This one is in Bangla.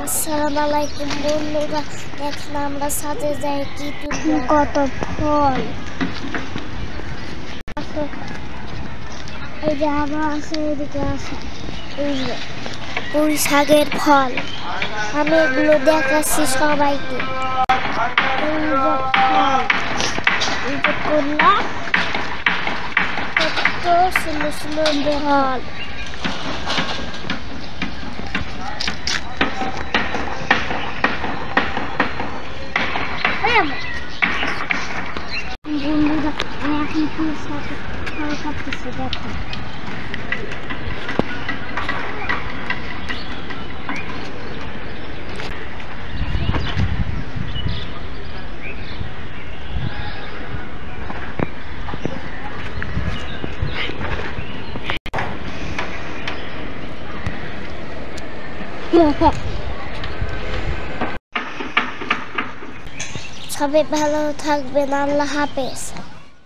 আসসালামু আলাইকুম বন্ধুরা, এখন আমরা ছাদে যাই কি তুলবো কত ফল। এই যে আবার আছে, এদিকে আছে এই যে পুঁই শাকের ফল। আমি এগুলো দেখাচ্ছি সবাইকে। এই যে ফল, এই যে কলা, কত সুন্দর সুন্দর ফল। বন্ধুরা, আমি এখন পুঁই শাকের ফল কাটতেছি, দেখো। সবাই ভালো থাকবেন, আল্লাহ হাফেজ।